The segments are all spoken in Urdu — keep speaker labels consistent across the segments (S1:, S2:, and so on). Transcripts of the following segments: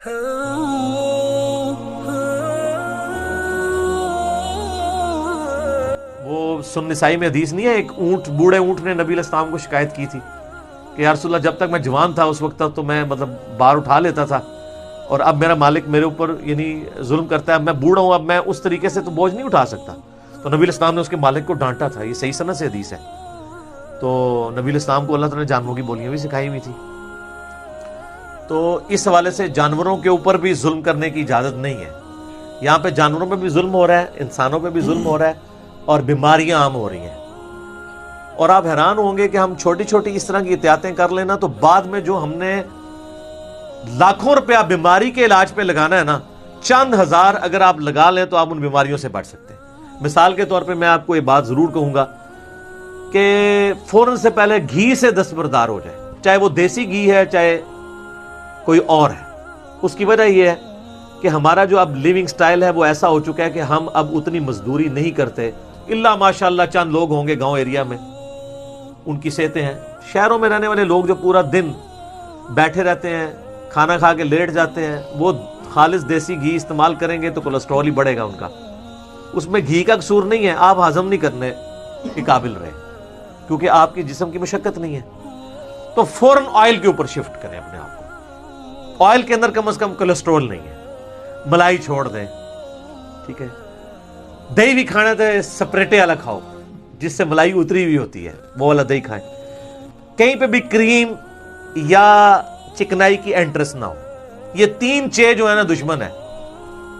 S1: وہ سنن نسائی میں حدیث نہیں ہے، ایک اونٹ، بوڑھے اونٹ نے نبی علیہ السلام کو شکایت کی تھی کہ یا رسول اللہ جب تک میں جوان تھا اس وقت تک تو میں بار اٹھا لیتا تھا، اور اب میرا مالک میرے اوپر یعنی ظلم کرتا ہے، اب میں بوڑھا ہوں، اب میں اس طریقے سے تو بوجھ نہیں اٹھا سکتا۔ تو نبی علیہ السلام نے اس کے مالک کو ڈانٹا تھا، یہ صحیح سند سے حدیث ہے۔ تو نبی علیہ السلام کو اللہ تعالیٰ نے جانوروں کی بولیاں بھی سکھائی ہوئی تھی۔ تو اس حوالے سے جانوروں کے اوپر بھی ظلم کرنے کی اجازت نہیں ہے۔ یہاں پہ جانوروں پہ بھی ظلم ہو رہا ہے، انسانوں پہ بھی ظلم ہو رہا ہے، اور بیماریاں عام ہو رہی ہیں۔ اور آپ حیران ہوں گے کہ ہم چھوٹی چھوٹی اس طرح کی احتیاطیں کر لینا تو بعد میں جو ہم نے لاکھوں روپیہ بیماری کے علاج پہ لگانا ہے نا، چند ہزار اگر آپ لگا لیں تو آپ ان بیماریوں سے بچ سکتے ہیں۔ مثال کے طور پہ میں آپ کو یہ بات ضرور کہوں گا کہ فوراً سے پہلے گھی سے دستبردار ہو جائے، چاہے وہ دیسی گھی ہے چاہے کوئی اور ہے۔ اس کی وجہ یہ ہے کہ ہمارا جو اب لیونگ سٹائل ہے وہ ایسا ہو چکا ہے کہ ہم اب اتنی مزدوری نہیں کرتے، الا ماشاءاللہ چند لوگ ہوں گے گاؤں ایریا میں، ان کی صحتیں ہیں۔ شہروں میں رہنے والے لوگ جو پورا دن بیٹھے رہتے ہیں، کھانا کھا کے لیٹ جاتے ہیں، وہ خالص دیسی گھی استعمال کریں گے تو کولیسٹرول ہی بڑھے گا ان کا۔ اس میں گھی کا قصور نہیں ہے، آپ ہضم نہیں کرنے کے قابل رہے کیونکہ آپ کی جسم کی مشقت نہیں ہے۔ تو فوراً آئل کے اوپر شفٹ کریں اپنے آپ کو۔ آئل کے اندر کم از کم کولیسٹرول نہیں ہے، ملائی چھوڑ دیں، ٹھیک ہے۔ دہی بھی کھانا تھا سپریٹے والا کھاؤ جس سے ملائی اتری ہوئی ہوتی ہے، وہ والا دہی کھائیں۔ کہیں پہ بھی کریم یا چکنائی کی انٹرسٹ نہ ہو۔ یہ تین چیز جو ہے نا دشمن ہے،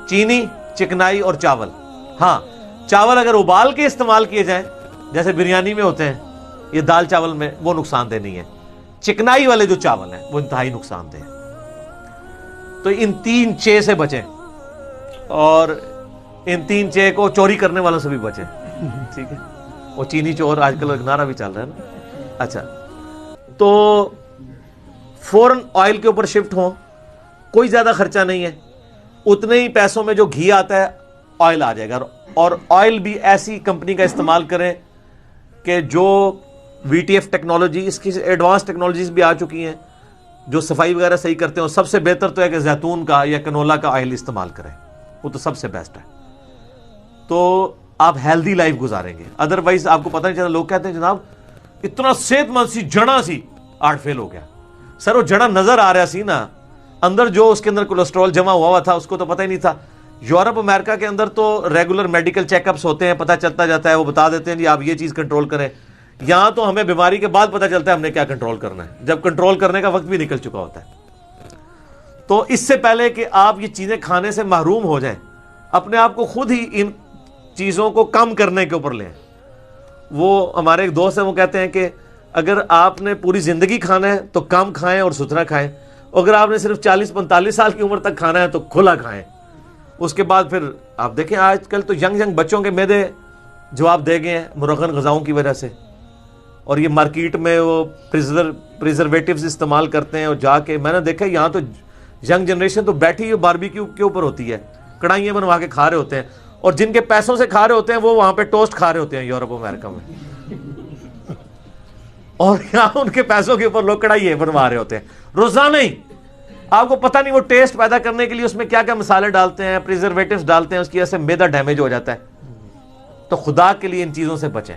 S1: چینی، چکنائی اور چاول۔ ہاں، چاول اگر ابال کے استعمال کیے جائیں جیسے بریانی میں ہوتے ہیں، یہ دال چاول میں، وہ نقصان دہ نہیں ہے۔ چکنائی والے جو چاول ہیں وہ انتہائی نقصان دہ ہیں۔ تو ان تین چے سے بچیں، اور ان تین چے کو چوری کرنے والوں سے بھی بچیں، ٹھیک ہے۔ وہ چینی چور آج کل ایک نعرہ بھی چل رہا ہے نا۔ اچھا، تو فوراً آئل کے اوپر شفٹ ہوں، کوئی زیادہ خرچہ نہیں ہے، اتنے ہی پیسوں میں جو گھی آتا ہے آئل آ جائے گا۔ اور آئل بھی ایسی کمپنی کا استعمال کریں کہ جو وی ٹی ایف ٹیکنالوجی، اس کی ایڈوانس ٹیکنالوجیز بھی آ چکی ہیں جو صفائی وغیرہ صحیح کرتے ہیں۔ سب سے بہتر تو ہے کہ زیتون کا یا کنولا کا آئل استعمال کریں، وہ تو سب سے بیسٹ ہے۔ تو آپ ہیلدی لائف گزاریں گے، ادروائز آپ کو پتہ نہیں چلتا۔ لوگ کہتے ہیں جناب اتنا صحت مند سی جڑا سی ہارٹ فیل ہو گیا۔ سر وہ جڑا نظر آ رہا سی نا، اندر جو اس کے اندر کولیسٹرول جمع ہوا تھا اس کو تو پتہ ہی نہیں تھا۔ یورپ امریکہ کے اندر تو ریگولر میڈیکل چیک اپس ہوتے ہیں، پتہ چلتا جاتا ہے، وہ بتا دیتے ہیں جی آپ یہ چیز کنٹرول کریں۔ یہاں تو ہمیں بیماری کے بعد پتہ چلتا ہے ہم نے کیا کنٹرول کرنا ہے، جب کنٹرول کرنے کا وقت بھی نکل چکا ہوتا ہے۔ تو اس سے پہلے کہ آپ یہ چیزیں کھانے سے محروم ہو جائیں، اپنے آپ کو خود ہی ان چیزوں کو کم کرنے کے اوپر لیں۔ وہ ہمارے ایک دوست ہیں، وہ کہتے ہیں کہ اگر آپ نے پوری زندگی کھانا ہے تو کم کھائیں اور ستھرا کھائیں، اگر آپ نے صرف 40-45 سال کی عمر تک کھانا ہے تو کھلا کھائیں۔ اس کے بعد پھر آپ دیکھیں آج کل تو ینگ بچوں کے معدے جواب دے گئے ہیں مرغن غذاؤں کی وجہ سے، اور یہ مارکیٹ میں وہ پریزرویٹیوز استعمال کرتے ہیں، اور جا کے میں نے دیکھا یہاں تو ینگ جنریشن تو بیٹھی ہوئی باربیکیو کے اوپر ہوتی ہے، کڑھائیاں بنوا کے کھا رہے ہوتے ہیں، اور جن کے پیسوں سے کھا رہے ہوتے ہیں وہ وہاں پہ ٹوسٹ کھا رہے ہوتے ہیں یورپ امریکہ میں، اور یہاں ان کے پیسوں کے اوپر لوگ کڑھائی بنوا رہے ہوتے ہیں روزانہ ہی۔ آپ کو پتہ نہیں وہ ٹیسٹ پیدا کرنے کے لیے اس میں کیا کیا مسالے ڈالتے ہیں، پریزرویٹیوز ڈالتے ہیں، اس کی وجہ سے معدہ ڈیمیج ہو جاتا ہے۔ تو خدا کے لیے ان چیزوں سے بچیں۔